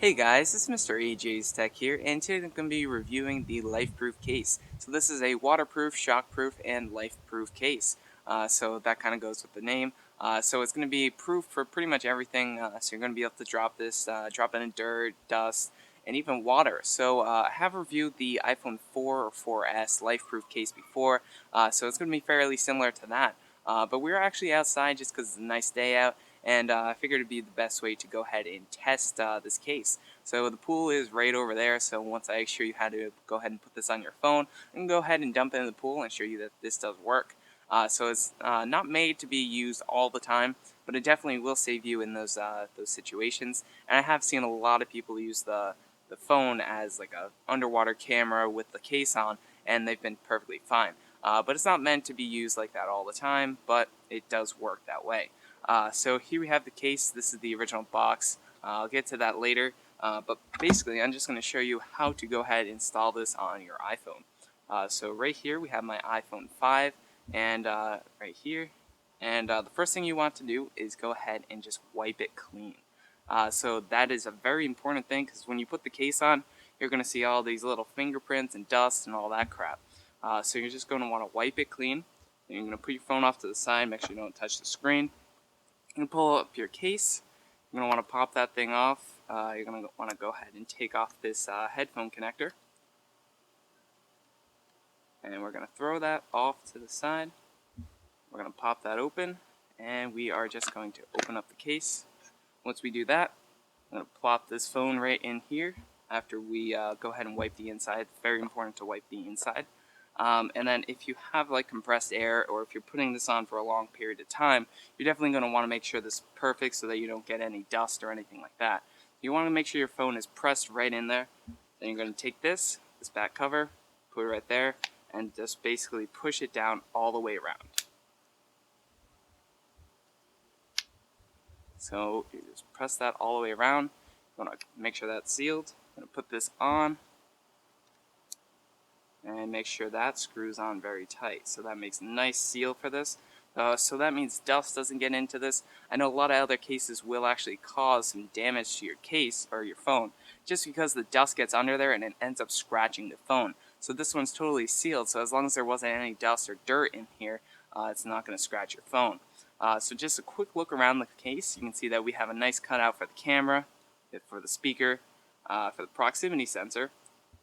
Hey guys, it's MrAJsTech here, and today I'm going to be reviewing the LifeProof case. So this is a waterproof, shockproof, and LifeProof case. So that kind of goes with the name. So it's going to be proof for pretty much everything. So you're going to be able to drop this, drop it in dirt, dust, and even water. So I have reviewed the iPhone 4 or 4S LifeProof case before, so it's going to be fairly similar to that. But we were actually outside just because it's a nice day out, and I figured it'd be the best way to go ahead and test this case. So the pool is right over there, so once I show you how to go ahead and put this on your phone, you can go ahead and dump it in the pool and show you that this does work. So it's not made to be used all the time, but it definitely will save you in those situations. And I have seen a lot of people use the phone as like a underwater camera with the case on, and they've been perfectly fine. But it's not meant to be used like that all the time, but it does work that way. So here we have the case. This is the original box. I'll get to that later. But basically, I'm just going to show you how to go ahead and install this on your iPhone. So right here, we have my iPhone 5, and right here. And the first thing you want to do is go ahead and just wipe it clean. So that is a very important thing, because when you put the case on, you're going to see all these little fingerprints and dust and all that crap. So you're just going to want to wipe it clean. And you're going to put your phone off to the side, make sure you don't touch the screen. You're going to pull up your case. You're going to want to pop that thing off. You're going to want to go ahead and take off this headphone connector. And we're going to throw that off to the side. We're going to pop that open, and we are just going to open up the case. Once we do that, I'm going to plop this phone right in here after we go ahead and wipe the inside. It's very important to wipe the inside. And then if you have like compressed air, or if you're putting this on for a long period of time, you're definitely going to want to make sure this is perfect so that you don't get any dust or anything like that. You want to make sure your phone is pressed right in there. Then you're going to take this back cover, put it right there, and just basically push it down all the way around. So you just press that all the way around. You want to make sure that's sealed. I'm going to put this on and make sure that screws on very tight. So that makes a nice seal for this. So that means dust doesn't get into this. I know a lot of other cases will actually cause some damage to your case or your phone, just because the dust gets under there and it ends up scratching the phone. So this one's totally sealed, so as long as there wasn't any dust or dirt in here, it's not going to scratch your phone. So just a quick look around the case, you can see that we have a nice cutout for the camera, for the speaker, for the proximity sensor.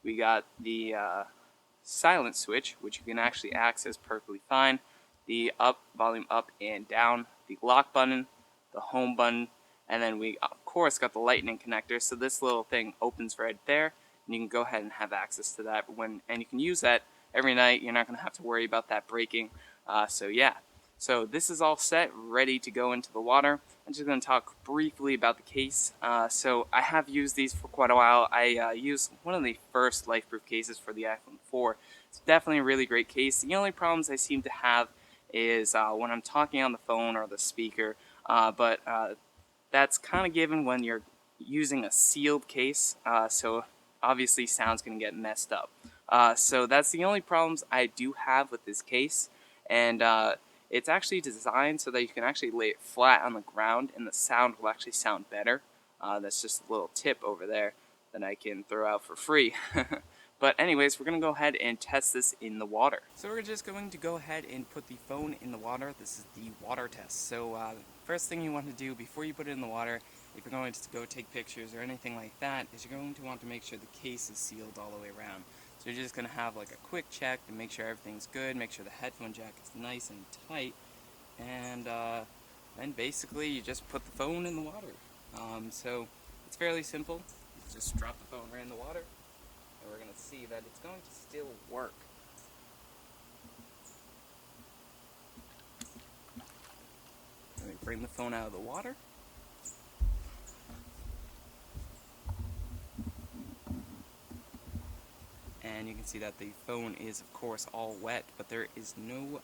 We got the silent switch, which you can actually access perfectly fine, the volume up and down, the lock button, the home button, and then we of course got the lightning connector. So this little thing opens right there, and you can go ahead and have access to that and you can use that every night. You're not going to have to worry about that breaking. So yeah. So this is all set, ready to go into the water. I'm just going to talk briefly about the case. So I have used these for quite a while. I used one of the first LifeProof cases for the iPhone 4. It's definitely a really great case. The only problems I seem to have is when I'm talking on the phone or the speaker, but that's kind of given when you're using a sealed case, so obviously sound's going to get messed up. So that's the only problems I do have with this case, and it's actually designed so that you can actually lay it flat on the ground and the sound will actually sound better. That's just a little tip over there that I can throw out for free. But anyways, we're going to go ahead and test this in the water. So we're just going to go ahead and put the phone in the water. This is the water test. So first thing you want to do before you put it in the water, if you're going to go take pictures or anything like that, is you're going to want to make sure the case is sealed all the way around. So you're just going to have like a quick check to make sure everything's good, make sure the headphone jack is nice and tight, and then basically you just put the phone in the water. So it's fairly simple. You just drop the phone right in the water, and we're going to see that it's going to still work. Let me bring the phone out of the water. And you can see that the phone is of course all wet, but there's no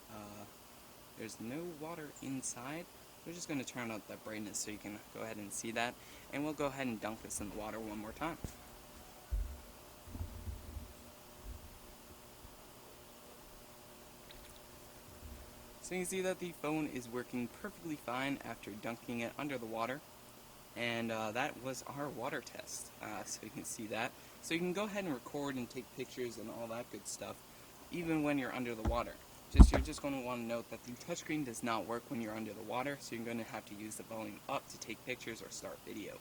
water inside. We're just going to turn up that brightness so you can go ahead and see that, and we'll go ahead and dunk this in the water one more time. So you can see that the phone is working perfectly fine after dunking it under the water. And that was our water test, so you can see that. So you can go ahead and record and take pictures and all that good stuff, even when you're under the water. You're just going to want to note that the touchscreen does not work when you're under the water, so you're going to have to use the volume up to take pictures or start video.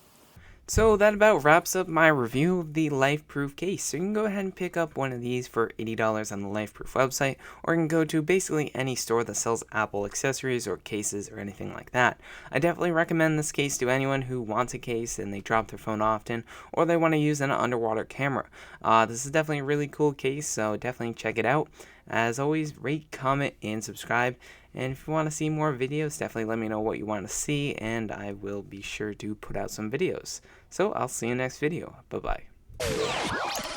So that about wraps up my review of the LifeProof case. So you can go ahead and pick up one of these for $80 on the LifeProof website, or you can go to basically any store that sells Apple accessories or cases or anything like that. I definitely recommend this case to anyone who wants a case and they drop their phone often, or they want to use an underwater camera. This is definitely a really cool case, so definitely check it out. As always, rate, comment, and subscribe. And if you want to see more videos, definitely let me know what you want to see, and I will be sure to put out some videos. So I'll see you next video. Bye-bye.